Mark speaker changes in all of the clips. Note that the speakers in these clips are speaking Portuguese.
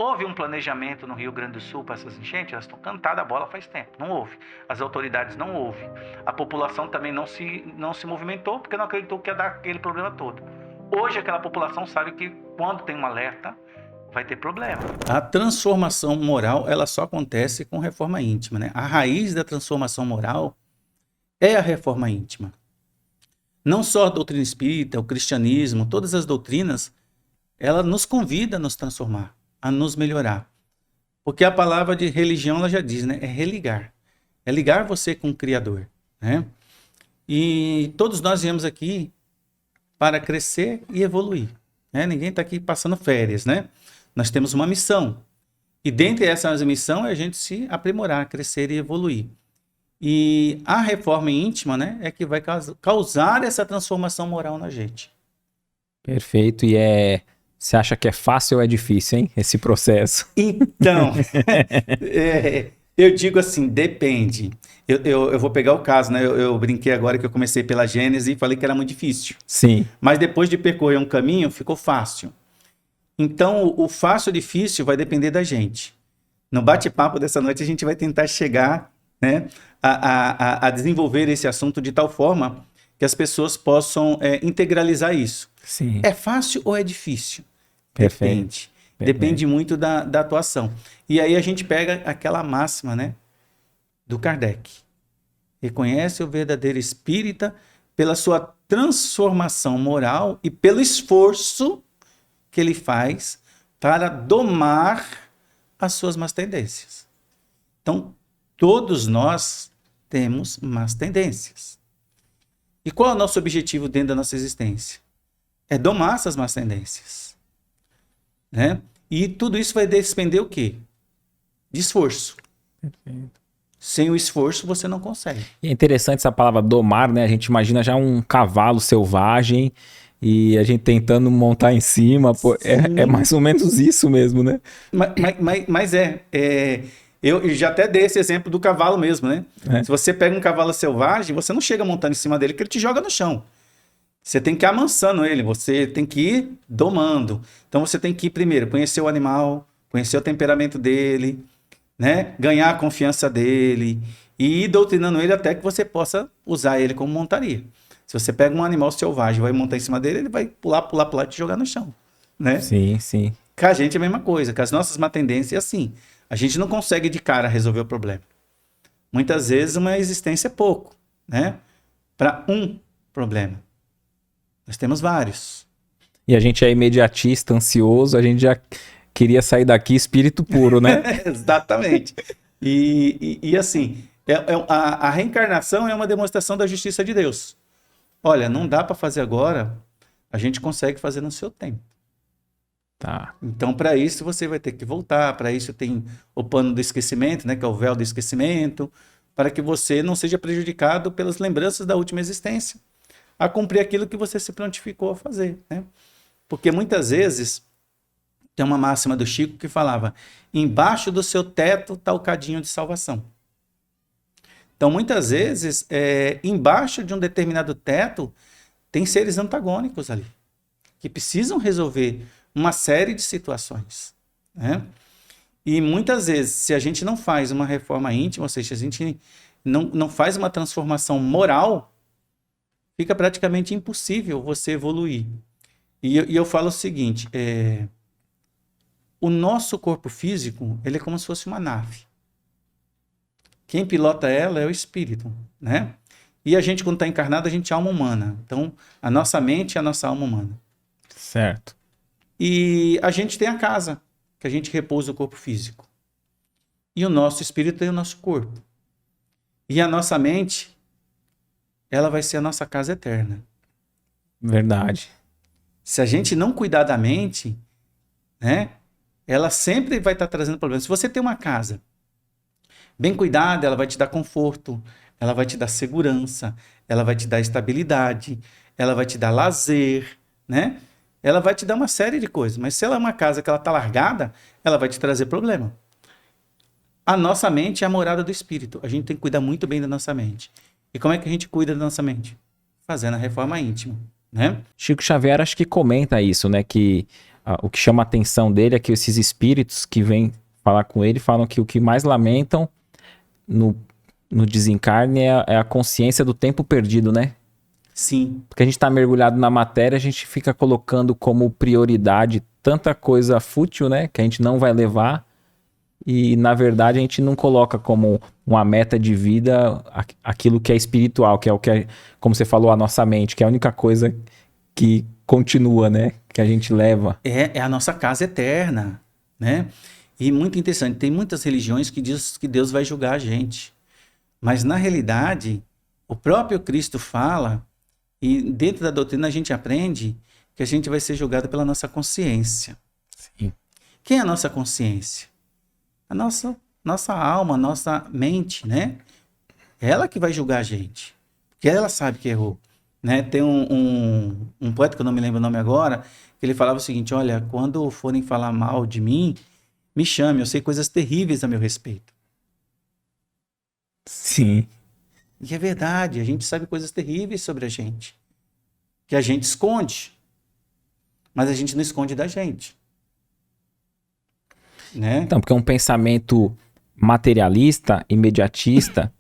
Speaker 1: Houve um planejamento no Rio Grande do Sul para essas enchentes? Elas estão cantadas a bola faz tempo. Não houve. As autoridades não houve. A população também não se movimentou porque não acreditou que ia dar aquele problema todo. Hoje aquela população sabe que quando tem um alerta, vai ter problema. A transformação moral, ela só acontece com reforma íntima, né? A raiz da transformação moral é a reforma íntima. Não só a doutrina espírita, o cristianismo, todas as doutrinas, ela nos convida a nos transformar, a nos melhorar. Porque a palavra de religião, ela já diz, né? É religar. É ligar você com o Criador, né? E todos nós viemos aqui para crescer e evoluir, né? Ninguém está aqui passando férias, né? Nós temos uma missão. E dentre essas missões é a gente se aprimorar, crescer e evoluir. E a reforma íntima, né, é que vai causar essa transformação moral na gente.
Speaker 2: Perfeito. E você acha que é fácil ou é difícil, hein? Esse processo?
Speaker 1: Então, eu digo assim, depende. Eu vou pegar o caso, né? Eu brinquei agora que eu comecei pela Gênese e falei que era muito difícil.
Speaker 2: Sim.
Speaker 1: Mas depois de percorrer um caminho, ficou fácil. Então, o fácil ou difícil vai depender da gente. No bate-papo dessa noite, a gente vai tentar chegar, né, a desenvolver esse assunto de tal forma que as pessoas possam integralizar isso.
Speaker 2: Sim.
Speaker 1: É fácil ou é difícil?
Speaker 2: Perfeito.
Speaker 1: Depende. Depende muito da atuação. E aí a gente pega aquela máxima, né, do Kardec. Reconhece o verdadeiro espírita pela sua transformação moral e pelo esforço que ele faz para domar as suas más tendências. Então, todos nós temos más tendências. E qual é o nosso objetivo dentro da nossa existência? É domar essas más tendências, né? E tudo isso vai despender o quê? De esforço.
Speaker 2: Perfeito.
Speaker 1: Sem o esforço, você não consegue.
Speaker 2: E é interessante essa palavra domar, né? A gente imagina já um cavalo selvagem e a gente tentando montar em cima. Pô, é mais ou menos isso mesmo, né?
Speaker 1: Mas eu já até dei esse exemplo do cavalo mesmo, né? Se você pega um cavalo selvagem, você não chega montando em cima dele, que ele te joga no chão. Você tem que ir amansando ele, você tem que ir domando. Então você tem que ir primeiro conhecer o animal, conhecer o temperamento dele, né? Ganhar a confiança dele e ir doutrinando ele até que você possa usar ele como montaria. Se você pega um animal selvagem e vai montar em cima dele, ele vai pular e te jogar no chão, né?
Speaker 2: Sim, sim.
Speaker 1: Com a gente é a mesma coisa, com as nossas má tendências é assim. A gente não consegue de cara resolver o problema. Muitas vezes uma existência é pouco, né? Para um problema. Nós temos vários.
Speaker 2: E a gente é imediatista, ansioso, a gente já queria sair daqui espírito puro, né?
Speaker 1: Exatamente. E assim, a reencarnação é uma demonstração da justiça de Deus. Olha, não dá para fazer agora, a gente consegue fazer no seu tempo.
Speaker 2: Tá.
Speaker 1: Então, para isso, você vai ter que voltar. Para isso, tem o pano do esquecimento, né, que é o véu do esquecimento, para que você não seja prejudicado pelas lembranças da última existência, a cumprir aquilo que você se prontificou a fazer, né? Porque muitas vezes, tem uma máxima do Chico que falava: embaixo do seu teto está o cadinho de salvação. Então, muitas vezes, embaixo de um determinado teto, tem seres antagônicos ali, que precisam resolver uma série de situações, né? E muitas vezes, se a gente não faz uma reforma íntima, ou seja, a gente não faz uma transformação moral, fica praticamente impossível você evoluir. E eu falo o seguinte, o nosso corpo físico, ele é como se fosse uma nave. Quem pilota ela é o espírito, né? E a gente, quando está encarnado, a gente é alma humana. Então, a nossa mente é a nossa alma humana.
Speaker 2: Certo.
Speaker 1: E a gente tem a casa, que a gente repousa o corpo físico. E o nosso espírito tem o nosso corpo. E a nossa mente, ela vai ser a nossa casa eterna.
Speaker 2: Verdade.
Speaker 1: Se a gente não cuidar da mente, né, ela sempre vai estar trazendo problemas. Se você tem uma casa bem cuidada, ela vai te dar conforto, ela vai te dar segurança, ela vai te dar estabilidade, ela vai te dar lazer, né? Ela vai te dar uma série de coisas. Mas se ela é uma casa que ela está largada, ela vai te trazer problema. A nossa mente é a morada do espírito. A gente tem que cuidar muito bem da nossa mente. E como é que a gente cuida da nossa mente? Fazendo a reforma íntima, né?
Speaker 2: Chico Xavier acho que comenta isso, né? Que o que chama a atenção dele é que esses espíritos que vêm falar com ele falam que o que mais lamentam no desencarne é a consciência do tempo perdido, né?
Speaker 1: Sim.
Speaker 2: Porque a gente está mergulhado na matéria, a gente fica colocando como prioridade tanta coisa fútil, né? Que a gente não vai levar. E, na verdade, a gente não coloca como uma meta de vida aquilo que é espiritual, que é o que é, como você falou, a nossa mente, que é a única coisa que continua, né? Que a gente leva.
Speaker 1: É a nossa casa eterna, né? E muito interessante, tem muitas religiões que dizem que Deus vai julgar a gente. Mas, na realidade, o próprio Cristo fala, e dentro da doutrina a gente aprende que a gente vai ser julgado pela nossa consciência.
Speaker 2: Sim.
Speaker 1: Quem é a nossa consciência? A nossa alma, a nossa mente, né? Ela que vai julgar a gente. Porque ela sabe que errou. Né? Tem um poeta, que eu não me lembro o nome agora, que ele falava o seguinte: olha, quando forem falar mal de mim, me chame, eu sei coisas terríveis a meu respeito.
Speaker 2: Sim.
Speaker 1: E é verdade, a gente sabe coisas terríveis sobre a gente, que a gente esconde, mas a gente não esconde da gente. Né?
Speaker 2: Então, porque é um pensamento materialista, imediatista,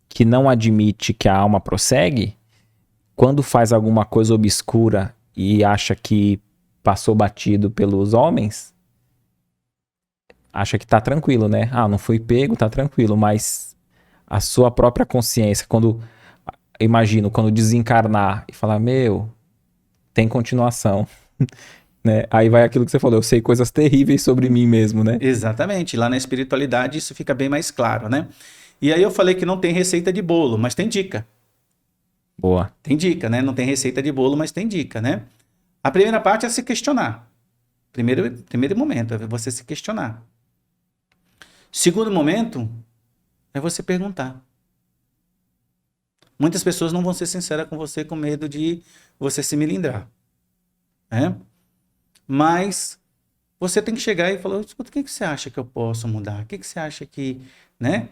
Speaker 2: que não admite que a alma prossegue, quando faz alguma coisa obscura e acha que passou batido pelos homens, acha que tá tranquilo, né? Ah, não fui pego, tá tranquilo, mas a sua própria consciência, imagino, quando desencarnar e falar, meu, tem continuação, né? Aí vai aquilo que você falou, eu sei coisas terríveis sobre mim mesmo, né?
Speaker 1: Exatamente, lá na espiritualidade isso fica bem mais claro, né? E aí eu falei que não tem receita de bolo, mas tem dica.
Speaker 2: Boa.
Speaker 1: Tem dica, né? Não tem receita de bolo, mas tem dica, né? A primeira parte é se questionar. Primeiro momento é você se questionar. Segundo momento é você perguntar. Muitas pessoas não vão ser sinceras com você com medo de você se melindrar, né? Mas você tem que chegar e falar: escuta, o que você acha que eu posso mudar? O que você acha que, né?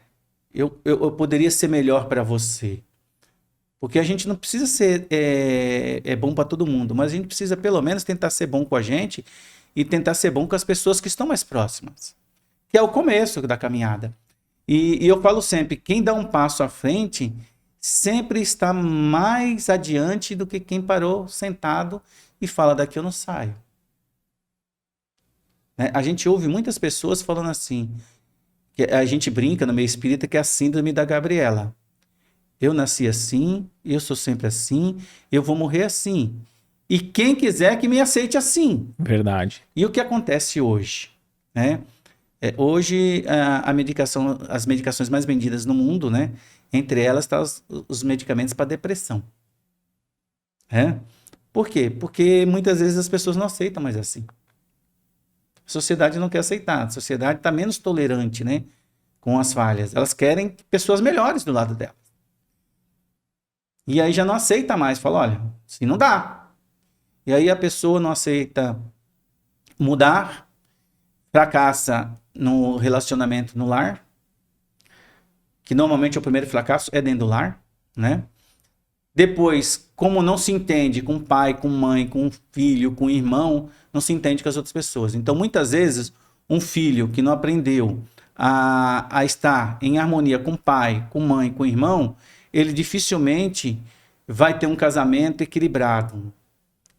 Speaker 1: Eu poderia ser melhor para você? Porque a gente não precisa ser bom para todo mundo, mas a gente precisa pelo menos tentar ser bom com a gente e tentar ser bom com as pessoas que estão mais próximas, que é o começo da caminhada. E eu falo sempre, quem dá um passo à frente sempre está mais adiante do que quem parou sentado e fala: daqui eu não saio. Né? A gente ouve muitas pessoas falando assim, que a gente brinca no meio espírita que é a síndrome da Gabriela. Eu nasci assim, eu sou sempre assim, eu vou morrer assim. E quem quiser que me aceite assim.
Speaker 2: Verdade.
Speaker 1: E o que acontece hoje? Né? Hoje, as medicações mais vendidas no mundo, né? Entre elas estão os medicamentos para depressão. Por quê? Porque muitas vezes as pessoas não aceitam mais assim. A sociedade não quer aceitar. A sociedade está menos tolerante, né, com as falhas. Elas querem pessoas melhores do lado delas. E aí já não aceita mais. Fala: olha, assim não dá. E aí a pessoa não aceita mudar, fracassa no relacionamento no lar, que normalmente o primeiro fracasso é dentro do lar, né? Depois, como não se entende com pai, com mãe, com filho, com irmão, não se entende com as outras pessoas. Então, muitas vezes, um filho que não aprendeu a estar em harmonia com pai, com mãe, com irmão, ele dificilmente vai ter um casamento equilibrado.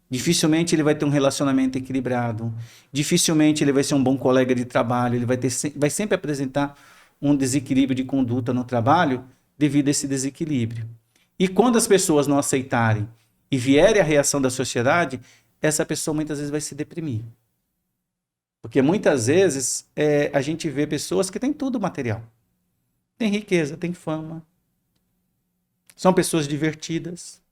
Speaker 1: Dificilmente ele vai ter um relacionamento equilibrado. Dificilmente ele vai ser um bom colega de trabalho. Ele vai sempre apresentar um desequilíbrio de conduta no trabalho devido a esse desequilíbrio. E quando as pessoas não aceitarem e vierem a reação da sociedade, essa pessoa muitas vezes vai se deprimir. Porque muitas vezes a gente vê pessoas que têm tudo material. Tem riqueza, tem fama. São pessoas divertidas.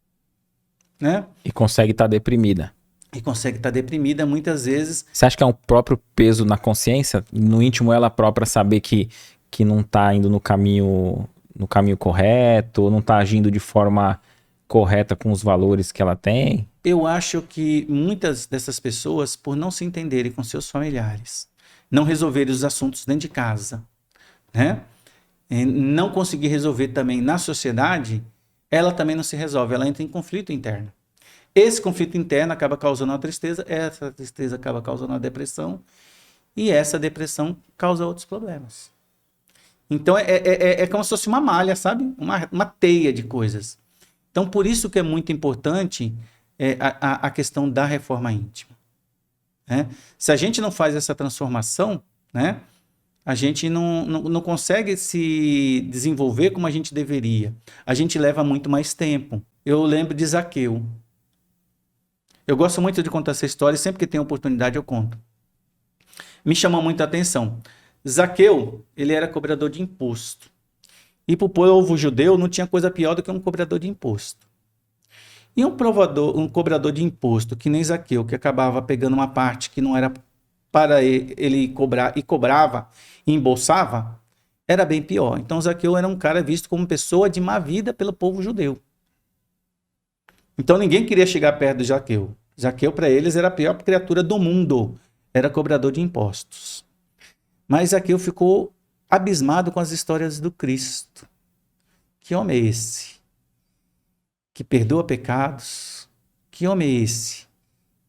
Speaker 1: Né?
Speaker 2: E consegue estar deprimida.
Speaker 1: E consegue estar deprimida muitas vezes.
Speaker 2: Você acha que é um próprio peso na consciência? No íntimo ela própria saber que não está indo no caminho correto, ou não está agindo de forma correta com os valores que ela tem?
Speaker 1: Eu acho que muitas dessas pessoas, por não se entenderem com seus familiares, não resolverem os assuntos dentro de casa, né? E não conseguir resolver também na sociedade, ela também não se resolve, ela entra em conflito interno. Esse conflito interno acaba causando uma tristeza, essa tristeza acaba causando uma depressão, e essa depressão causa outros problemas. Então é como se fosse uma malha, sabe? Uma teia de coisas. Então, por isso que é muito importante a questão da reforma íntima. Né? Se a gente não faz essa transformação, né, a gente não consegue se desenvolver como a gente deveria. A gente leva muito mais tempo. Eu lembro de Zaqueu. Eu gosto muito de contar essa história e sempre que tem oportunidade eu conto. Me chamou muita atenção. Zaqueu, ele era cobrador de imposto. E para o povo judeu não tinha coisa pior do que um cobrador de imposto. E um cobrador de imposto, que nem Zaqueu, que acabava pegando uma parte que não era para ele cobrar, e cobrava, e embolsava, era bem pior. Então Zaqueu era um cara visto como pessoa de má vida pelo povo judeu. Então ninguém queria chegar perto de Zaqueu. Zaqueu, para eles, era a pior criatura do mundo. Era cobrador de impostos. Mas Zaqueu ficou abismado com as histórias do Cristo. Que homem é esse? Que perdoa pecados? Que homem é esse?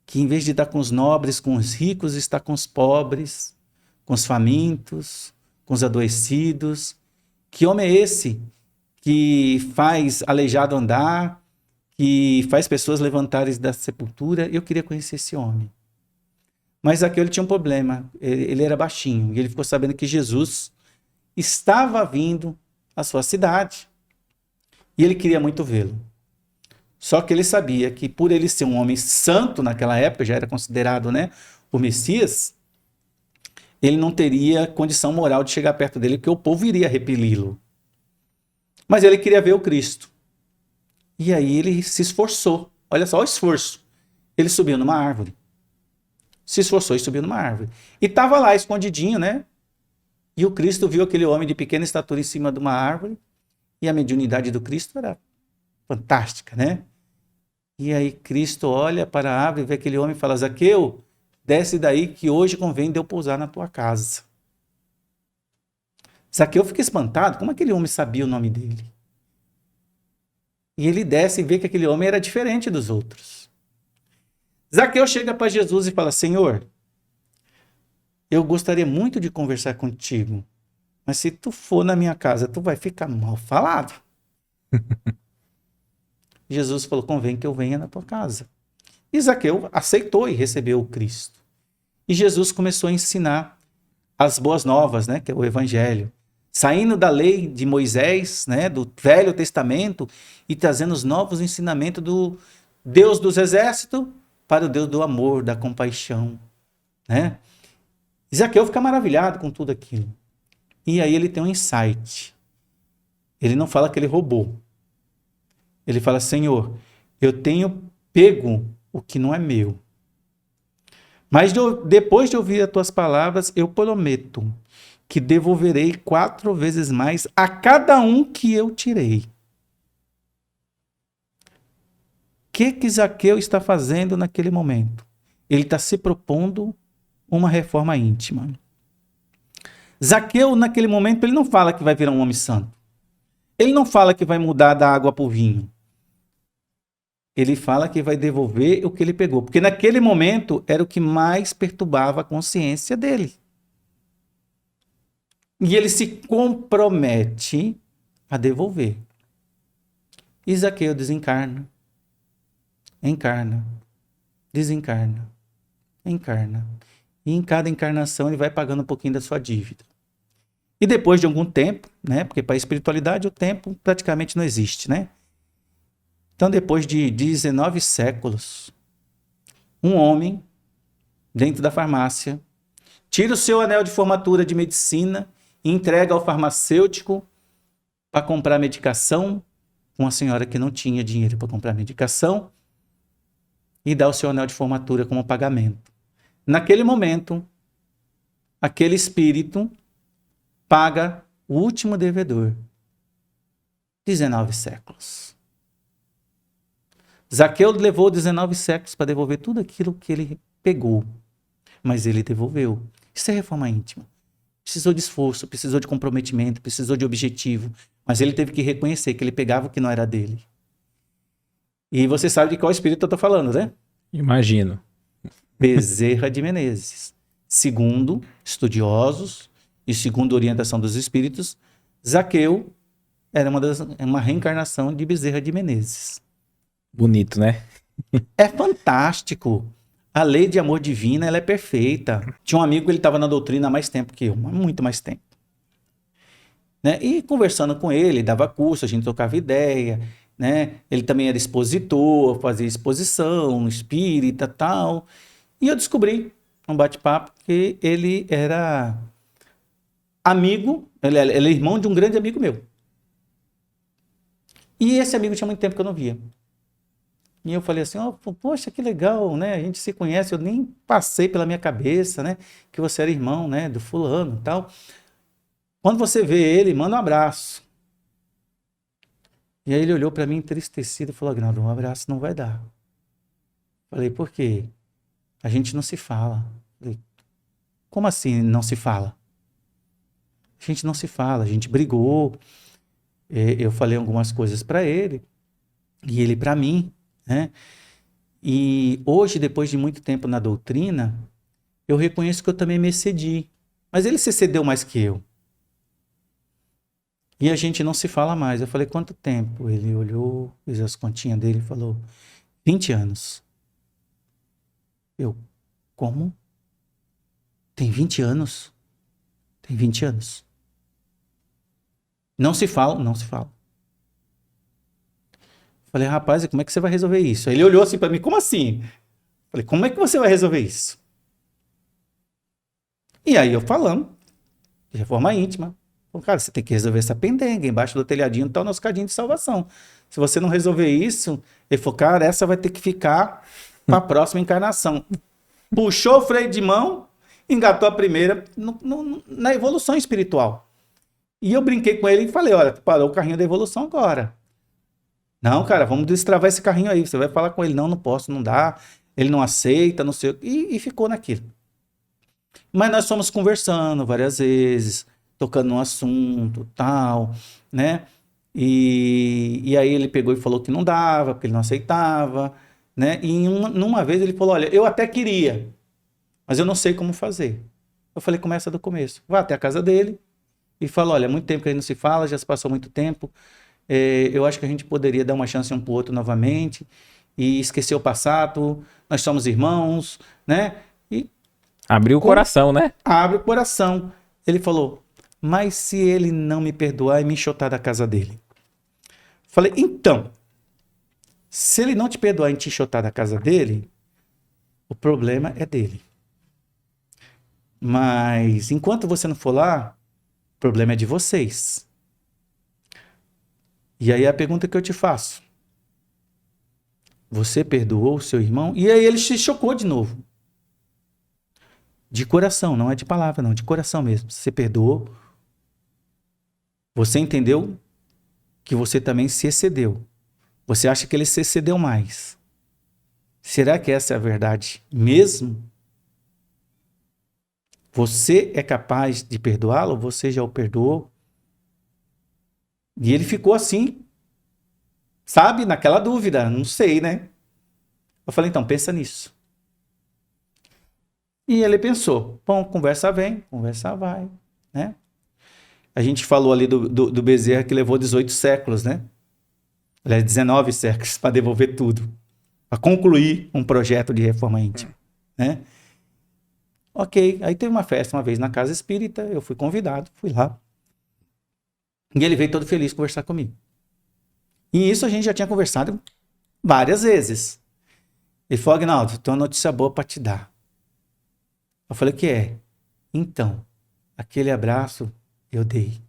Speaker 1: Que em vez de estar com os nobres, com os ricos, está com os pobres, com os famintos, com os adoecidos. Que homem é esse? Que faz aleijado andar, que faz pessoas levantarem da sepultura. Eu queria conhecer esse homem. Mas Zaqueu ele tinha um problema, ele era baixinho, e ele ficou sabendo que Jesus estava vindo à sua cidade. E ele queria muito vê-lo. Só que ele sabia que por ele ser um homem santo naquela época, já era considerado, né, o Messias, ele não teria condição moral de chegar perto dele, porque o povo iria repeli-lo. Mas ele queria ver o Cristo. E aí ele se esforçou. Olha só o esforço. Ele subiu numa árvore. Se esforçou e subiu numa árvore. E estava lá escondidinho, né? E o Cristo viu aquele homem de pequena estatura em cima de uma árvore. E a mediunidade do Cristo era fantástica, né? E aí Cristo olha para a árvore e vê aquele homem e fala: Zaqueu, desce daí que hoje convém de eu pousar na tua casa. Zaqueu fica espantado. Como aquele homem sabia o nome dele? E ele desce e vê que aquele homem era diferente dos outros. Zaqueu chega para Jesus e fala: Senhor, eu gostaria muito de conversar contigo, mas se tu for na minha casa, tu vai ficar mal falado. Jesus falou: convém que eu venha na tua casa. E Zaqueu aceitou e recebeu o Cristo. E Jesus começou a ensinar as boas novas, né, que é o Evangelho. Saindo da lei de Moisés, né, do Velho Testamento, e trazendo os novos ensinamentos do Deus dos exércitos para o Deus do amor, da compaixão, né? Zaqueu fica maravilhado com tudo aquilo. E aí ele tem um insight. Ele não fala que ele roubou. Ele fala: Senhor, eu tenho pego o que não é meu. Mas depois de ouvir as tuas palavras, eu prometo que devolverei 4 vezes mais a cada um que eu tirei. O que Zaqueu está fazendo naquele momento? Ele está se propondo uma reforma íntima. Zaqueu, naquele momento, ele não fala que vai virar um homem santo. Ele não fala que vai mudar da água para o vinho. Ele fala que vai devolver o que ele pegou. Porque naquele momento era o que mais perturbava a consciência dele. E ele se compromete a devolver. E Zaqueu desencarna. Encarna. Desencarna. Encarna. E em cada encarnação ele vai pagando um pouquinho da sua dívida. E depois de algum tempo, né? Porque para a espiritualidade o tempo praticamente não existe, né? Então, depois de 19 séculos, um homem, dentro da farmácia, tira o seu anel de formatura de medicina e entrega ao farmacêutico para comprar medicação, uma senhora que não tinha dinheiro para comprar medicação, e dá o seu anel de formatura como pagamento. Naquele momento, aquele espírito paga o último devedor. 19 séculos. Zaqueu levou 19 séculos para devolver tudo aquilo que ele pegou. Mas ele devolveu. Isso é reforma íntima. Precisou de esforço, precisou de comprometimento, precisou de objetivo. Mas ele teve que reconhecer que ele pegava o que não era dele. E você sabe de qual espírito eu estou falando, né?
Speaker 2: Imagino.
Speaker 1: Bezerra de Menezes. Segundo estudiosos e segundo orientação dos espíritos, Zaqueu era uma reencarnação de Bezerra de Menezes.
Speaker 2: Bonito, né?
Speaker 1: É fantástico. A lei de amor divina, ela é perfeita. Tinha um amigo, ele estava na doutrina há mais tempo que eu, muito mais tempo. Né? E conversando com ele, dava curso, a gente trocava ideia, né? Ele também era expositor, fazia exposição, espírita, tal. E eu descobri, um bate-papo, que ele era amigo, ele é irmão de um grande amigo meu. E esse amigo tinha muito tempo que eu não via. E eu falei assim, poxa, que legal, né? A gente se conhece, eu nem passei pela minha cabeça, né? Que você era irmão, né? Do fulano e tal. Quando você vê ele, manda um abraço. E aí ele olhou para mim entristecido e falou, Agnaldo, um abraço não vai dar. Falei, por quê? A gente não se fala. Falei, como assim não se fala? A gente não se fala, a gente brigou. Eu falei algumas coisas para ele e ele para mim, né? E hoje, depois de muito tempo na doutrina, eu reconheço que eu também me excedi. Mas ele se excedeu mais que eu. E a gente não se fala mais. Eu falei, quanto tempo? Ele olhou, fez as continhas dele e falou, 20 anos. Eu, como? Tem 20 anos? Tem 20 anos. Não se fala, não se fala. Falei, rapaz, e como é que você vai resolver isso? Aí ele olhou assim para mim, como assim? Falei, como é que você vai resolver isso? E aí eu falando, de reforma íntima. Falei, cara, você tem que resolver essa pendenga. Embaixo do telhadinho está o nosso cadinho de salvação. Se você não resolver isso, ele falou, cara, essa vai ter que ficar para a próxima encarnação. Puxou o freio de mão, engatou a primeira na evolução espiritual. E eu brinquei com ele e falei, olha, parou o carrinho da evolução agora. Não, cara, vamos destravar esse carrinho aí. Você vai falar com ele, não posso, não dá. Ele não aceita, não sei o que. E ficou naquilo. Mas nós fomos conversando várias vezes, tocando no assunto, tal, né? E aí ele pegou e falou que não dava, porque ele não aceitava, né? E numa vez ele falou, olha, eu até queria, mas eu não sei como fazer. Eu falei, começa do começo. Vá até a casa dele e fala, olha, há muito tempo que a gente não se fala, já se passou muito tempo. Eu acho que a gente poderia dar uma chance um para o outro novamente e esquecer o passado, nós somos irmãos, né? E
Speaker 2: Abriu o coração, né?
Speaker 1: abre o coração. Ele falou, mas se ele não me perdoar e me enxotar da casa dele? Falei, então, se ele não te perdoar e te enxotar da casa dele, o problema é dele. Mas enquanto você não for lá, o problema é de vocês. E aí a pergunta que eu te faço. Você perdoou o seu irmão? E aí ele se chocou de novo. De coração, não é de palavra, não. De coração mesmo. Você perdoou. Você entendeu que você também se excedeu. Você acha que ele se excedeu mais. Será que essa é a verdade mesmo? Você é capaz de perdoá-lo? Você já o perdoou? E ele ficou assim, sabe, naquela dúvida, não sei, né? Eu falei, então, pensa nisso. E ele pensou, bom, conversa vem, conversa vai, né? A gente falou ali do Bezerra que levou 18 séculos, né? Aliás, 19 séculos para devolver tudo, para concluir um projeto de reforma íntima, né? Ok, aí teve uma festa uma vez na casa espírita, eu fui convidado, fui lá. E ele veio todo feliz conversar comigo. E isso a gente já tinha conversado várias vezes. Ele falou, Agnaldo, tenho uma notícia boa para te dar. Eu falei, o que é? Então, aquele abraço eu dei.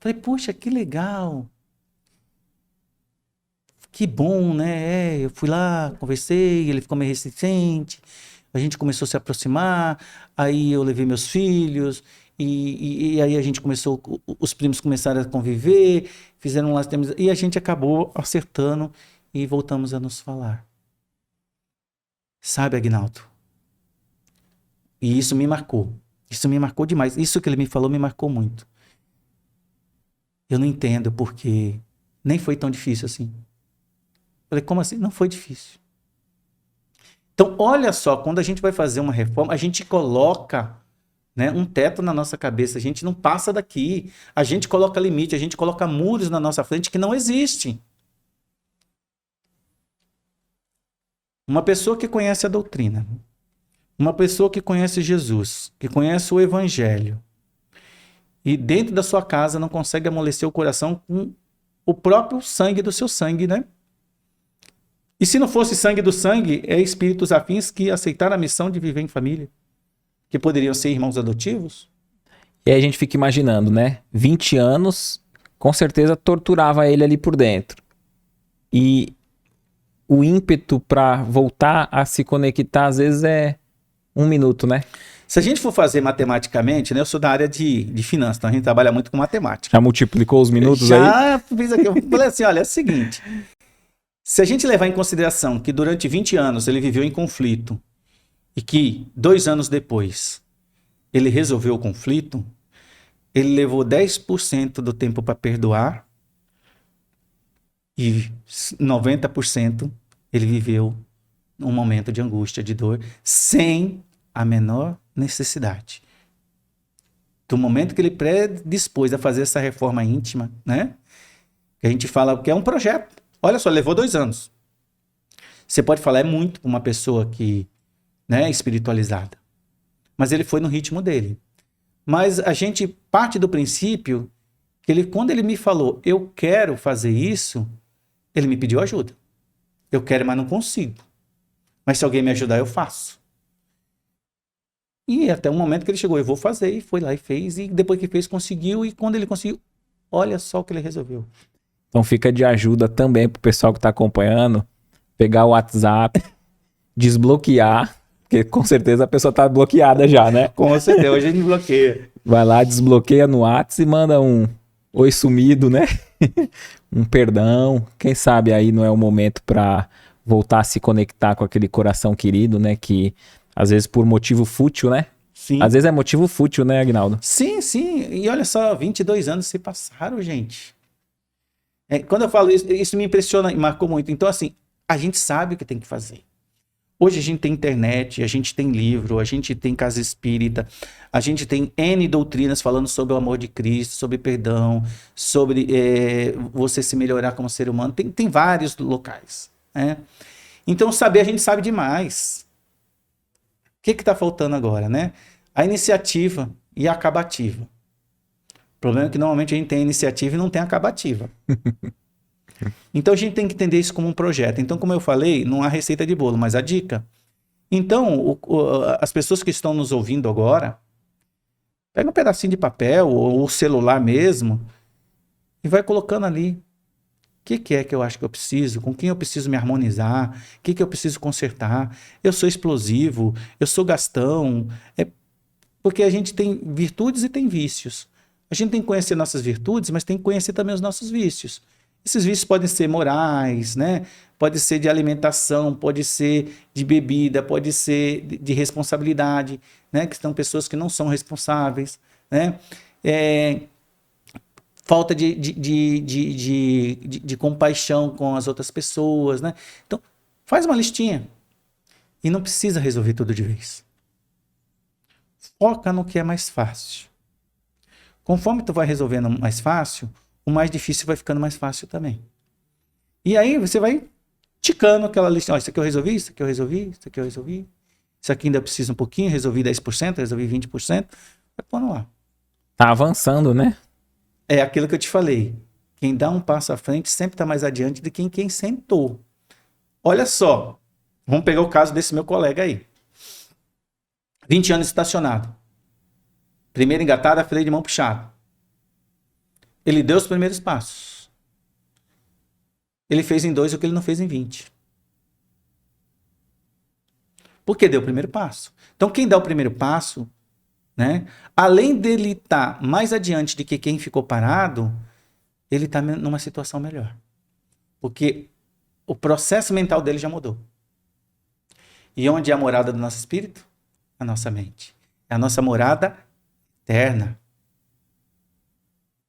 Speaker 1: Falei, poxa, que legal. Que bom, né? Eu fui lá, conversei, ele ficou meio resistente, a gente começou a se aproximar, aí eu levei meus filhos, e aí a gente começou, os primos começaram a conviver, fizeram lá, e a gente acabou acertando e voltamos a nos falar. Sabe, Agnaldo? E isso me marcou. Isso me marcou demais. Isso que ele me falou me marcou muito. Eu não entendo porque nem foi tão difícil assim. Falei, como assim? Não foi difícil. Então, olha só, quando a gente vai fazer uma reforma, a gente coloca, né, um teto na nossa cabeça, a gente não passa daqui, a gente coloca limite, a gente coloca muros na nossa frente que não existem. Uma pessoa que conhece a doutrina, uma pessoa que conhece Jesus, que conhece o Evangelho, e dentro da sua casa não consegue amolecer o coração com o próprio sangue do seu sangue, né? E se não fosse sangue do sangue, é espíritos afins que aceitaram a missão de viver em família, que poderiam ser irmãos adotivos.
Speaker 2: E aí a gente fica imaginando, né? 20 anos, com certeza torturava ele ali por dentro. E o ímpeto para voltar a se conectar, às vezes, é 1 minuto, né?
Speaker 1: Se a gente for fazer matematicamente, né? Eu sou da área de finanças, então a gente trabalha muito com matemática.
Speaker 2: Já multiplicou os minutos aí?
Speaker 1: Já fiz aqui. Eu falei assim, olha, é o seguinte. Se a gente levar em consideração que durante 20 anos ele viveu em conflito e que 2 anos depois ele resolveu o conflito, ele levou 10% do tempo para perdoar e 90% ele viveu um momento de angústia, de dor, sem a menor necessidade. Do momento que ele predispôs a fazer essa reforma íntima, né? Que a gente fala que é um projeto. Olha só, levou 2 anos. Você pode falar, é muito para uma pessoa que, né, é espiritualizada. Mas ele foi no ritmo dele. Mas a gente parte do princípio que ele, quando ele me falou, eu quero fazer isso, ele me pediu ajuda. Eu quero, mas não consigo. Mas se alguém me ajudar, eu faço. E até o momento que ele chegou, eu vou fazer, e foi lá e fez, e depois que fez, conseguiu, e quando ele conseguiu, olha só o que ele resolveu.
Speaker 2: Então fica de ajuda também pro pessoal que tá acompanhando, pegar o WhatsApp, desbloquear, porque com certeza a pessoa tá bloqueada já, né?
Speaker 1: Com certeza, hoje a gente bloqueia.
Speaker 2: Vai lá, desbloqueia no WhatsApp e manda um oi sumido, né? Um perdão. Quem sabe aí não é o momento para voltar a se conectar com aquele coração querido, né? Que às vezes por motivo fútil, né?
Speaker 1: Sim.
Speaker 2: Às vezes é motivo fútil, né, Aguinaldo?
Speaker 1: Sim, sim. E olha só, 22 anos se passaram, gente. Quando eu falo isso, isso me impressiona e marcou muito. Então, assim, a gente sabe o que tem que fazer. Hoje a gente tem internet, a gente tem livro, a gente tem casa espírita, a gente tem N doutrinas falando sobre o amor de Cristo, sobre perdão, sobre você se melhorar como ser humano. Tem vários locais, né? Então, saber, a gente sabe demais. O que está faltando agora, né? A iniciativa e a acabativa. O problema é que normalmente a gente tem a iniciativa e não tem a acabativa. Então a gente tem que entender isso como um projeto. Então, como eu falei, não há receita de bolo, mas a dica. Então, as pessoas que estão nos ouvindo agora, pega um pedacinho de papel ou o celular mesmo e vai colocando ali. O que é que eu acho que eu preciso? Com quem eu preciso me harmonizar? O que eu preciso consertar? Eu sou explosivo? Eu sou gastão? Porque a gente tem virtudes e tem vícios. A gente tem que conhecer nossas virtudes, mas tem que conhecer também os nossos vícios. Esses vícios podem ser morais, né? Pode ser de alimentação, pode ser de bebida, pode ser de responsabilidade, né? Que são pessoas que não são responsáveis, né? Falta de compaixão com as outras pessoas, né? Então, faz uma listinha. E não precisa resolver tudo de vez. Foca no que é mais fácil. Conforme tu vai resolvendo mais fácil, o mais difícil vai ficando mais fácil também. E aí você vai ticando aquela lista. Isso aqui eu resolvi, isso aqui eu resolvi, isso aqui eu resolvi. Isso aqui ainda precisa um pouquinho, resolvi 10%, resolvi 20%. Vai pondo lá.
Speaker 2: Tá avançando, né?
Speaker 1: É aquilo que eu te falei. Quem dá um passo à frente sempre está mais adiante do que quem sentou. Olha só. Vamos pegar o caso desse meu colega aí. 20 anos estacionado. Primeira engatada, freio de mão puxado. Ele deu os primeiros passos. Ele fez em 2 o que ele não fez em 20. Por que deu o primeiro passo? Então, quem dá o primeiro passo, né, além dele estar mais adiante do que quem ficou parado, ele está numa situação melhor. Porque o processo mental dele já mudou. E onde é a morada do nosso espírito? A nossa mente. É a nossa morada eterna.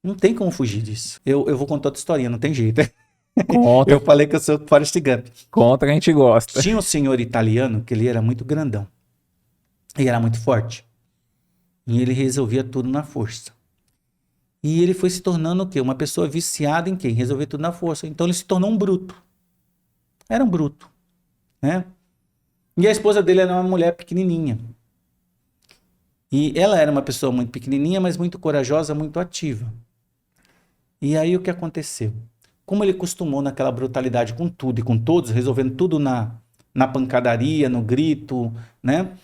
Speaker 1: Não tem como fugir disso. Eu vou contar outra historinha, não tem jeito.
Speaker 2: Conta,
Speaker 1: Eu falei que eu sou Forrest Gump.
Speaker 2: conta que a gente gosta.
Speaker 1: Tinha um senhor italiano que ele era muito grandão. E era muito forte. E ele resolvia tudo na força. E ele foi se tornando o quê? Uma pessoa viciada em quem? Resolver tudo na força. Então ele se tornou um bruto. Era um bruto, né? E a esposa dele era uma mulher pequenininha. E ela era uma pessoa muito pequenininha, mas muito corajosa, muito ativa. E aí o que aconteceu? Como ele costumou naquela brutalidade com tudo e com todos, resolvendo tudo na pancadaria, no grito, né?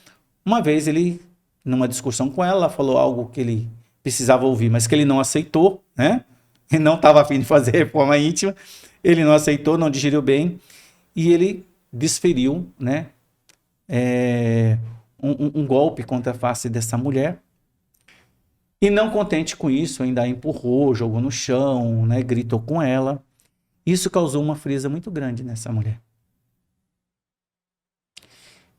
Speaker 1: Uma vez ele, numa discussão com ela, falou algo que ele precisava ouvir, mas que ele não aceitou, né? Ele não estava a fim de fazer reforma íntima, ele não aceitou, não digeriu bem, e ele desferiu, né? Um golpe contra a face dessa mulher. E não contente com isso, ainda a empurrou, jogou no chão, né? Gritou com ela. Isso causou uma frieza muito grande nessa mulher.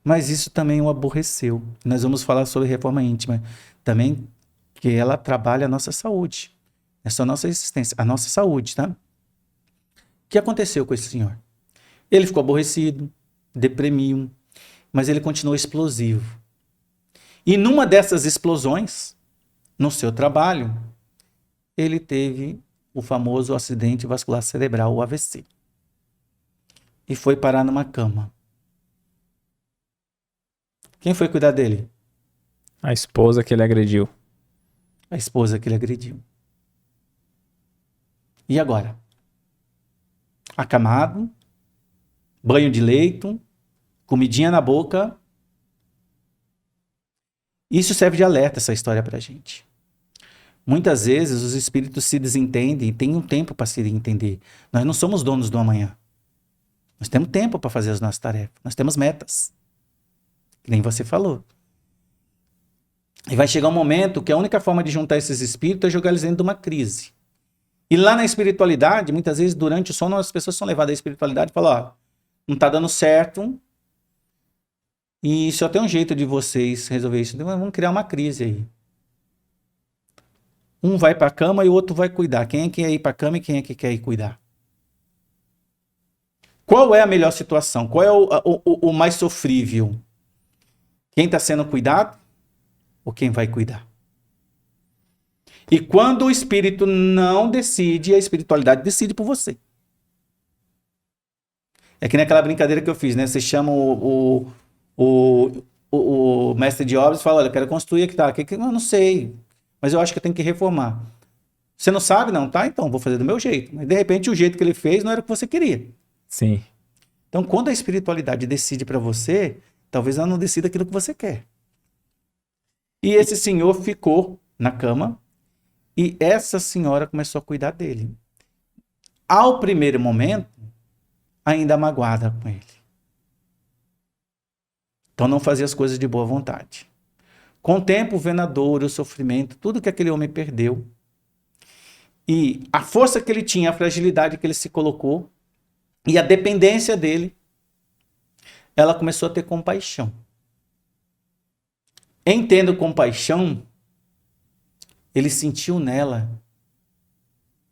Speaker 1: Mas isso também o aborreceu. Nós vamos falar sobre reforma íntima também, que ela trabalha a nossa saúde. É só a nossa existência, a nossa saúde, tá? O que aconteceu com esse senhor? Ele ficou aborrecido, deprimiu, mas ele continuou explosivo. E numa dessas explosões, no seu trabalho, ele teve o famoso acidente vascular cerebral, o AVC. E foi parar numa cama. Quem foi cuidar dele?
Speaker 2: A esposa que ele agrediu.
Speaker 1: A esposa que ele agrediu. E agora? Acamado, banho de leito, comidinha na boca. Isso serve de alerta, essa história pra gente. Muitas vezes os espíritos se desentendem e têm um tempo para se entender. Nós não somos donos do amanhã. Nós temos tempo para fazer as nossas tarefas. Nós temos metas. Que nem você falou. E vai chegar um momento que a única forma de juntar esses espíritos é jogar eles dentro de uma crise. E lá na espiritualidade, muitas vezes durante o sono, as pessoas são levadas à espiritualidade e falam, ó, não está dando certo e só tem um jeito de vocês resolver isso. Então, vamos criar uma crise aí. Um vai para a cama e o outro vai cuidar. Quem é que quer ir para a cama e quem é que quer ir cuidar? Qual é a melhor situação? Qual é o mais sofrível? Quem está sendo cuidado ou quem vai cuidar? E quando o espírito não decide, a espiritualidade decide por você. É que nem aquela brincadeira que eu fiz, né? Você chama o mestre de obras e fala, olha, eu quero construir aqui, tá? Eu não sei, mas eu acho que eu tenho que reformar. Você não sabe, não? Tá, então, vou fazer do meu jeito. Mas, de repente, o jeito que ele fez não era o que você queria.
Speaker 2: Sim.
Speaker 1: Então, quando a espiritualidade decide para você, talvez ela não decida aquilo que você quer. E esse senhor ficou na cama e essa senhora começou a cuidar dele. Ao primeiro momento, ainda magoada com ele. Então, não fazia as coisas de boa vontade. Com o tempo, vendo a dor, o sofrimento, tudo que aquele homem perdeu, e a força que ele tinha, a fragilidade que ele se colocou, e a dependência dele, ela começou a ter compaixão. Em tendo compaixão, ele sentiu nela,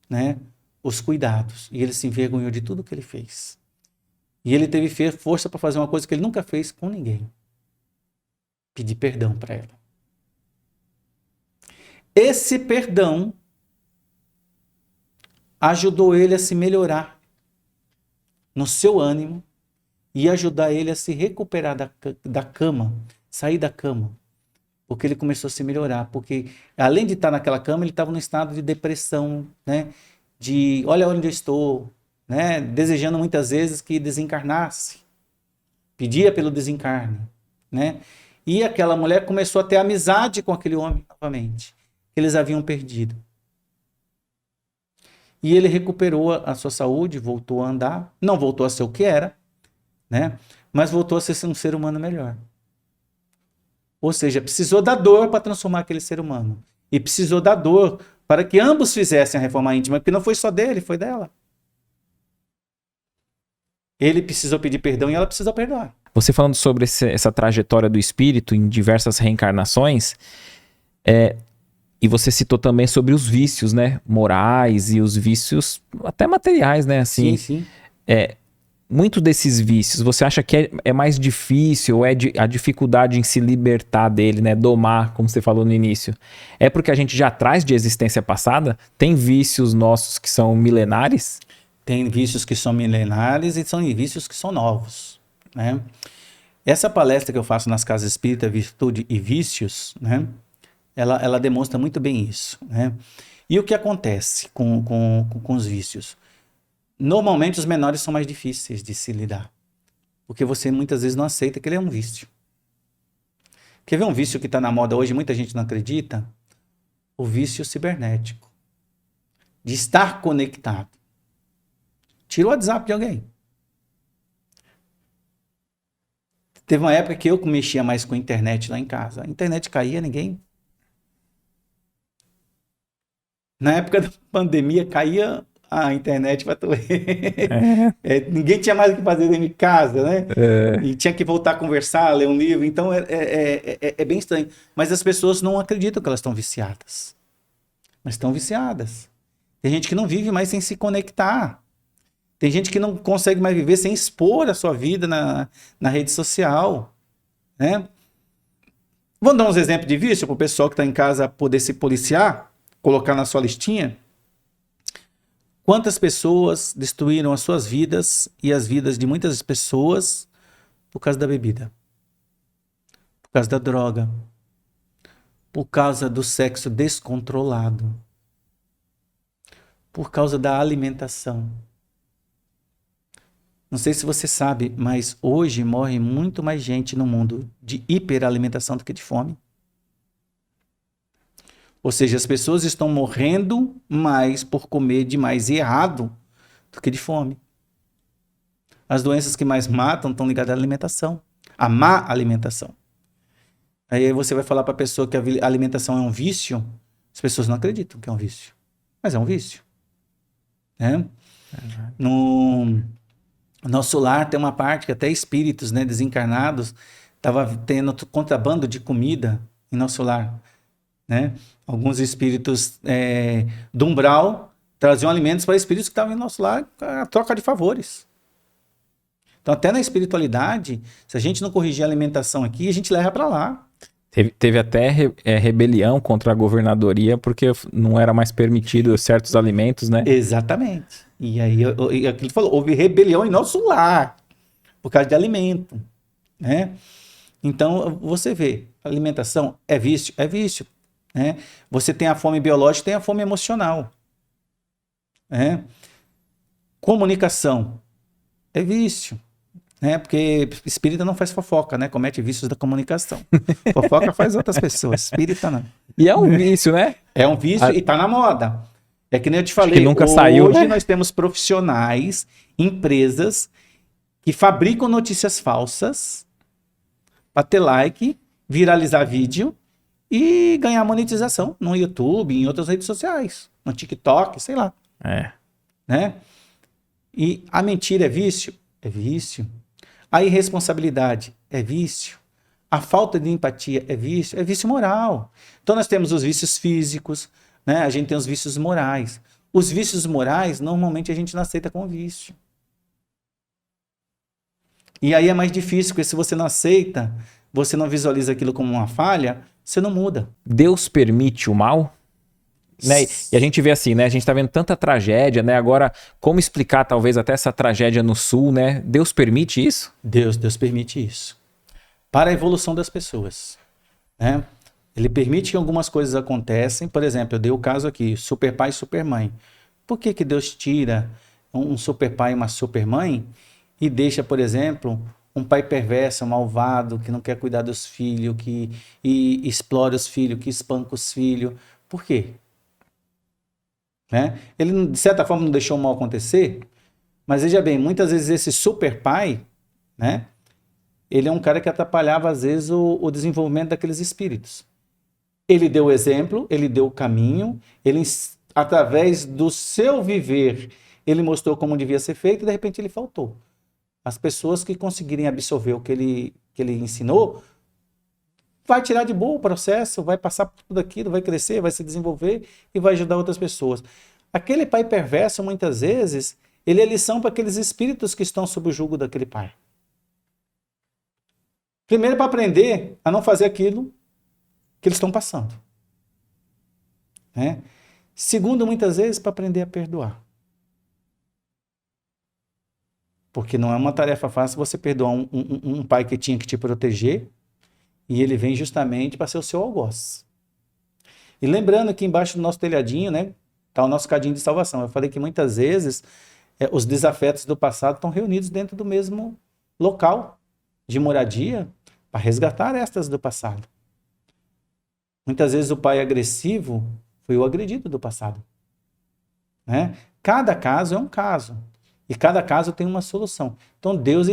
Speaker 1: né, os cuidados, e ele se envergonhou de tudo que ele fez. E ele teve força para fazer uma coisa que ele nunca fez com ninguém. Pedir perdão para ela. Esse perdão ajudou ele a se melhorar no seu ânimo e ajudar ele a se recuperar da cama, sair da cama. Porque ele começou a se melhorar. Porque além de estar naquela cama, ele estava num estado de depressão, né? De olha onde eu estou, né? Desejando muitas vezes que desencarnasse. Pedia pelo desencarne, né? E aquela mulher começou a ter amizade com aquele homem novamente, que eles haviam perdido. E ele recuperou a sua saúde, voltou a andar, não voltou a ser o que era, né? Mas voltou a ser um ser humano melhor. Ou seja, precisou da dor para transformar aquele ser humano. E precisou da dor para que ambos fizessem a reforma íntima, porque não foi só dele, foi dela. Ele precisou pedir perdão e ela precisou perdoar.
Speaker 2: Você falando sobre essa trajetória do espírito em diversas reencarnações, E você citou também sobre os vícios, né? Morais e os vícios até materiais, né? Assim,
Speaker 1: sim.
Speaker 2: muito desses vícios, você acha que é mais difícil, ou a dificuldade em se libertar dele, né? Domar, como você falou no início. É porque a gente já traz de existência passada? Tem vícios nossos que são milenares?
Speaker 1: Tem vícios que são milenares e são vícios que são novos, né? Essa palestra que eu faço nas casas espíritas, Virtude e Vícios, né? Ela demonstra muito bem isso, né? E o que acontece com os vícios? Normalmente os menores são mais difíceis de se lidar, porque você muitas vezes não aceita que ele é um vício. Quer ver um vício que está na moda hoje, muita gente não acredita? O vício cibernético, de estar conectado. Tira o WhatsApp de alguém. Teve uma época que eu mexia mais com a internet lá em casa. A internet caía, ninguém. Na época da pandemia, caía a internet para tu ver. Ninguém tinha mais o que fazer dentro de casa, né? E tinha que voltar a conversar, ler um livro. Então, é bem estranho. Mas as pessoas não acreditam que elas estão viciadas. Mas estão viciadas. Tem gente que não vive mais sem se conectar. Tem gente que não consegue mais viver sem expor a sua vida na rede social, né? Vamos dar uns exemplos de vício para o pessoal que está em casa poder se policiar, colocar na sua listinha. Quantas pessoas destruíram as suas vidas e as vidas de muitas pessoas por causa da bebida, por causa da droga, por causa do sexo descontrolado, por causa da alimentação. Não sei se você sabe, mas hoje morre muito mais gente no mundo de hiperalimentação do que de fome. Ou seja, as pessoas estão morrendo mais por comer demais e errado do que de fome. As doenças que mais matam estão ligadas à alimentação, à má alimentação. Aí você vai falar para a pessoa que a alimentação é um vício, as pessoas não acreditam que é um vício. Mas é um vício. Né? No nosso lar tem uma parte que até espíritos, né, desencarnados estavam tendo contrabando de comida em nosso lar. Né? Alguns espíritos do umbral traziam alimentos para espíritos que estavam em nosso lar, a troca de favores. Então, até na espiritualidade, se a gente não corrigir a alimentação aqui, a gente leva para lá.
Speaker 2: Teve até rebelião contra a governadoria, porque não era mais permitido certos alimentos, né?
Speaker 1: Exatamente. E aí, aquilo falou, houve rebelião em nosso lar, por causa de alimento. Né? Então, você vê, alimentação é vício? É vício. Né? Você tem a fome biológica, tem a fome emocional. Né? Comunicação é vício. Né? Porque espírita não faz fofoca, né? Comete vícios da comunicação. Fofoca faz outras pessoas, espírita não.
Speaker 2: E é um vício, né?
Speaker 1: É um vício e tá na moda. É que nem eu te falei,
Speaker 2: que nunca
Speaker 1: hoje
Speaker 2: saiu, né?
Speaker 1: Nós temos profissionais, empresas que fabricam notícias falsas para ter like, viralizar vídeo e ganhar monetização no YouTube, em outras redes sociais, no TikTok, sei lá. Né? E a mentira é vício? É vício. A irresponsabilidade é vício. A falta de empatia é vício moral. Então nós temos os vícios físicos, né? A gente tem os vícios morais. Os vícios morais, normalmente a gente não aceita como vício. E aí é mais difícil, porque se você não aceita, você não visualiza aquilo como uma falha, você não muda.
Speaker 2: Deus permite o mal? Né? E a gente vê assim, né? A gente tá vendo tanta tragédia, né? Agora, como explicar talvez até essa tragédia no sul, né? Deus permite isso?
Speaker 1: Deus permite isso. Para a evolução das pessoas. Né? Ele permite que algumas coisas aconteçam. Por exemplo, eu dei o caso aqui, super pai e super mãe. Por que Deus tira um super pai e uma super mãe e deixa, por exemplo, um pai perverso, malvado, que não quer cuidar dos filhos, que explora os filhos, que espanca os filhos? Por quê? Né? Ele, de certa forma, não deixou o mal acontecer, mas veja bem, muitas vezes esse super pai, né, ele é um cara que atrapalhava, às vezes, o desenvolvimento daqueles espíritos. Ele deu o exemplo, ele deu o caminho, ele, através do seu viver, ele mostrou como devia ser feito e, de repente, ele faltou. As pessoas que conseguirem absorver o que ele ensinou vai tirar de boa o processo, vai passar por tudo aquilo, vai crescer, vai se desenvolver e vai ajudar outras pessoas. Aquele pai perverso, muitas vezes, ele é lição para aqueles espíritos que estão sob o jugo daquele pai. Primeiro, para aprender a não fazer aquilo que eles estão passando. Né? Segundo, muitas vezes, para aprender a perdoar. Porque não é uma tarefa fácil você perdoar um pai que tinha que te proteger e ele vem justamente para ser o seu algoz. E lembrando que embaixo do nosso telhadinho, né, está o nosso cadinho de salvação. Eu falei que muitas vezes os desafetos do passado estão reunidos dentro do mesmo local de moradia para resgatar arestas do passado. Muitas vezes o pai agressivo foi o agredido do passado. Né? Cada caso é um caso. E cada caso tem uma solução. Então Deus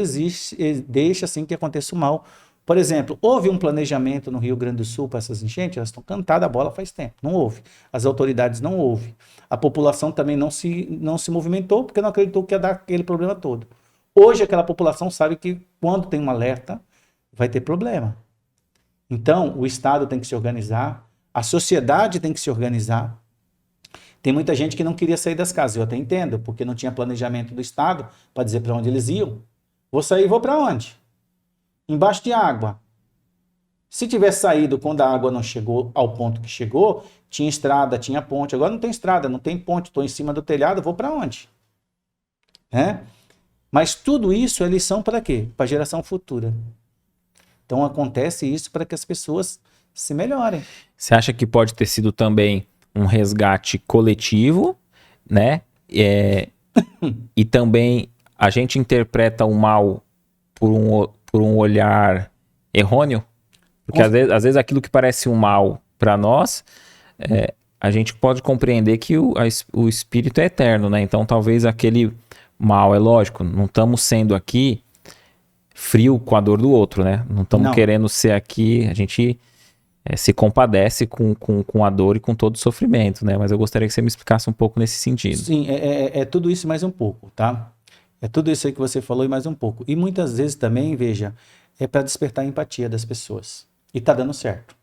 Speaker 1: deixa assim que aconteça o mal. Por exemplo, houve um planejamento no Rio Grande do Sul para essas enchentes? Elas estão cantadas a bola faz tempo. Não houve. As autoridades não houve. A população também não se movimentou porque não acreditou que ia dar aquele problema todo. Hoje aquela população sabe que quando tem um alerta, vai ter problema. Então o Estado tem que se organizar, a sociedade tem que se organizar. Tem muita gente que não queria sair das casas, eu até entendo, porque não tinha planejamento do Estado para dizer para onde eles iam. Vou sair, vou para onde? Embaixo de água. Se tivesse saído quando a água não chegou ao ponto que chegou, tinha estrada, tinha ponte. Agora não tem estrada, não tem ponte, estou em cima do telhado, vou para onde? Mas tudo isso é lição para quê? Para a geração futura. Então acontece isso para que as pessoas se melhorem.
Speaker 2: Você acha que pode ter sido também um resgate coletivo, né? E também a gente interpreta o mal por um olhar errôneo? Porque às vezes aquilo que parece um mal para nós, a gente pode compreender que o espírito é eterno, né? Então talvez aquele mal, é lógico, não estamos sendo aqui frio com a dor do outro, né? Não estamos querendo ser aqui, a gente se compadece com a dor e com todo o sofrimento, né? Mas eu gostaria que você me explicasse um pouco nesse sentido.
Speaker 1: Sim, é tudo isso e mais um pouco, tá? É tudo isso aí que você falou e mais um pouco. E muitas vezes também, veja, é para despertar a empatia das pessoas. E tá dando certo.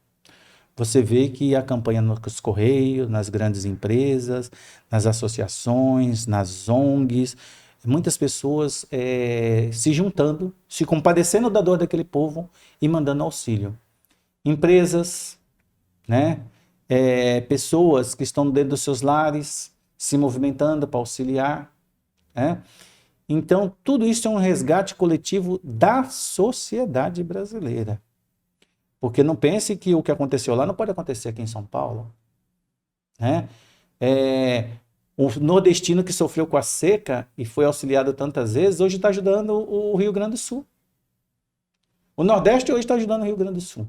Speaker 1: Você vê que a campanha nos Correios, nas grandes empresas, nas associações, nas ONGs, muitas pessoas se juntando, se compadecendo da dor daquele povo e mandando auxílio. Empresas, né? Pessoas que estão dentro dos seus lares, se movimentando para auxiliar. Né? Então, tudo isso é um resgate coletivo da sociedade brasileira. Porque não pense que o que aconteceu lá não pode acontecer aqui em São Paulo. Né? O nordestino que sofreu com a seca e foi auxiliado tantas vezes, hoje está ajudando o Rio Grande do Sul. O Nordeste hoje está ajudando o Rio Grande do Sul.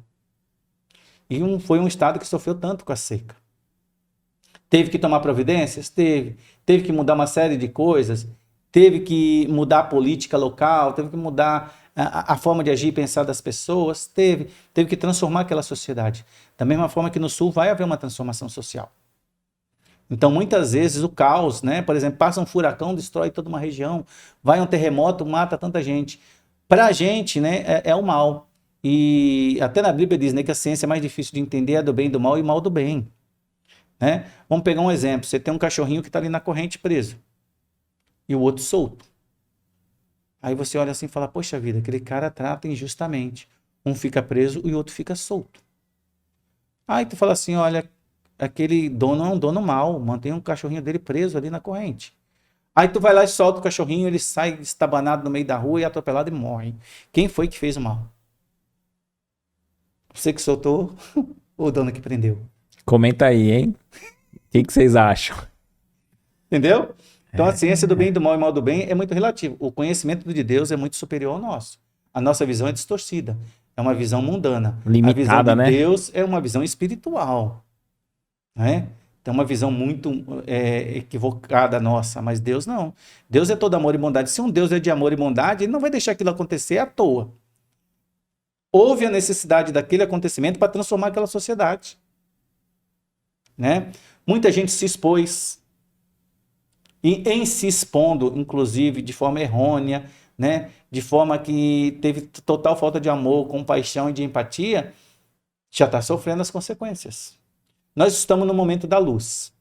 Speaker 1: E foi um estado que sofreu tanto com a seca. Teve que tomar providências? Teve. Teve que mudar uma série de coisas. Teve que mudar a política local, teve que mudar a forma de agir e pensar das pessoas. Teve que transformar aquela sociedade. Da mesma forma que no Sul vai haver uma transformação social. Então, muitas vezes, o caos, né? Por exemplo, passa um furacão, destrói toda uma região, vai um terremoto, mata tanta gente. Para a gente, né, é o mal. E até na Bíblia diz, né, que a ciência mais difícil de entender é a do bem e do mal e mal do bem. Né? Vamos pegar um exemplo. Você tem um cachorrinho que está ali na corrente preso e o outro solto. Aí você olha assim e fala, poxa vida, aquele cara trata injustamente. Um fica preso e o outro fica solto. Aí tu fala assim, olha, aquele dono é um dono mau, mantém um cachorrinho dele preso ali na corrente. Aí tu vai lá e solta o cachorrinho, ele sai estabanado no meio da rua e é atropelado e morre. Quem foi que fez o mal? Você que soltou ou o dono que prendeu?
Speaker 2: Comenta aí, hein? O que vocês acham?
Speaker 1: Entendeu? Então a ciência do bem e do mal e mal do bem é muito relativo. O conhecimento de Deus é muito superior ao nosso. A nossa visão é distorcida. É uma visão mundana.
Speaker 2: Limitada,
Speaker 1: a visão de
Speaker 2: né?
Speaker 1: Deus é uma visão espiritual. Né? Então uma visão muito equivocada nossa. Mas Deus não. Deus é todo amor e bondade. Se um Deus é de amor e bondade, ele não vai deixar aquilo acontecer à toa. Houve a necessidade daquele acontecimento para transformar aquela sociedade. Né? Muita gente se expôs. E em se expondo, inclusive, de forma errônea, né? De forma que teve total falta de amor, compaixão e de empatia, já está sofrendo as consequências. Nós estamos no momento da luz.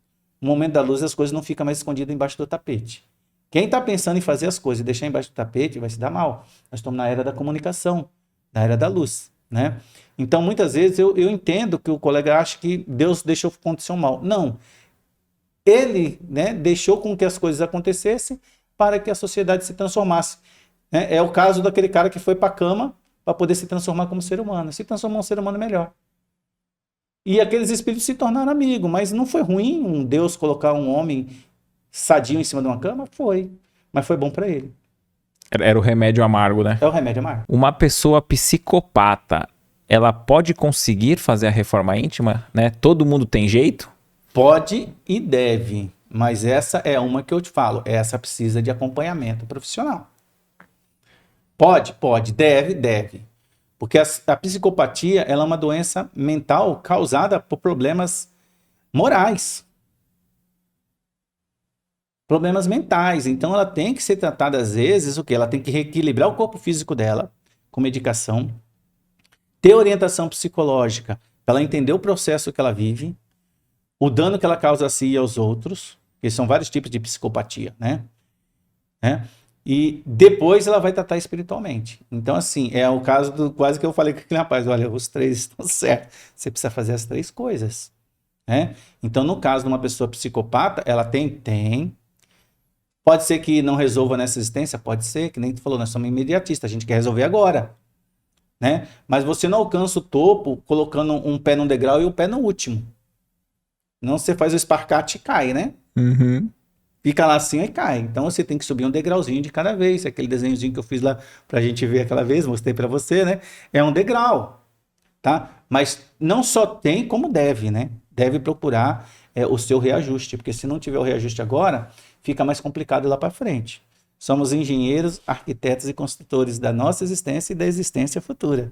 Speaker 1: No momento da luz, as coisas não ficam mais escondidas embaixo do tapete. Quem está pensando em fazer as coisas e deixar embaixo do tapete vai se dar mal. Nós estamos na era da comunicação, na era da luz, né? Então, muitas vezes, eu entendo que o colega acha que Deus deixou acontecer um mal. Não. Ele, né, deixou com que as coisas acontecessem para que a sociedade se transformasse. É o caso daquele cara que foi para a cama para poder se transformar como ser humano. Se transformar um ser humano melhor. E aqueles espíritos se tornaram amigos, mas não foi ruim um Deus colocar um homem sadio em cima de uma cama? Foi, mas foi bom para ele.
Speaker 2: Era o remédio amargo, né?
Speaker 1: É o remédio amargo.
Speaker 2: Uma pessoa psicopata, ela pode conseguir fazer a reforma íntima, né? Todo mundo tem jeito?
Speaker 1: Pode e deve, mas essa é uma que eu te falo, essa precisa de acompanhamento profissional. Pode, deve. Porque a psicopatia, ela é uma doença mental causada por problemas morais. Problemas mentais. Então, ela tem que ser tratada, às vezes, o quê? Ela tem que reequilibrar o corpo físico dela com medicação, ter orientação psicológica para ela entender o processo que ela vive, o dano que ela causa a si e aos outros, que são vários tipos de psicopatia, né? E depois ela vai tratar espiritualmente. Então, assim, é o caso do quase que eu falei com aquele rapaz, olha, os 3 estão certos. Você precisa fazer as 3 coisas, né? Então, no caso de uma pessoa psicopata, ela tem. Pode ser que não resolva nessa existência? Pode ser, que nem tu falou, nós somos imediatistas, a gente quer resolver agora, né? Mas você não alcança o topo colocando um pé num degrau e o pé no último. Não, você faz o espacate e cai, né?
Speaker 2: Uhum.
Speaker 1: Fica lá assim e cai. Então você tem que subir um degrauzinho de cada vez. Aquele desenhozinho que eu fiz lá pra gente ver aquela vez, mostrei pra você, né? É um degrau, tá? Mas não só tem, como deve, né? Deve procurar o seu reajuste, porque se não tiver o reajuste agora, fica mais complicado lá pra frente. Somos engenheiros, arquitetos e construtores da nossa existência e da existência futura.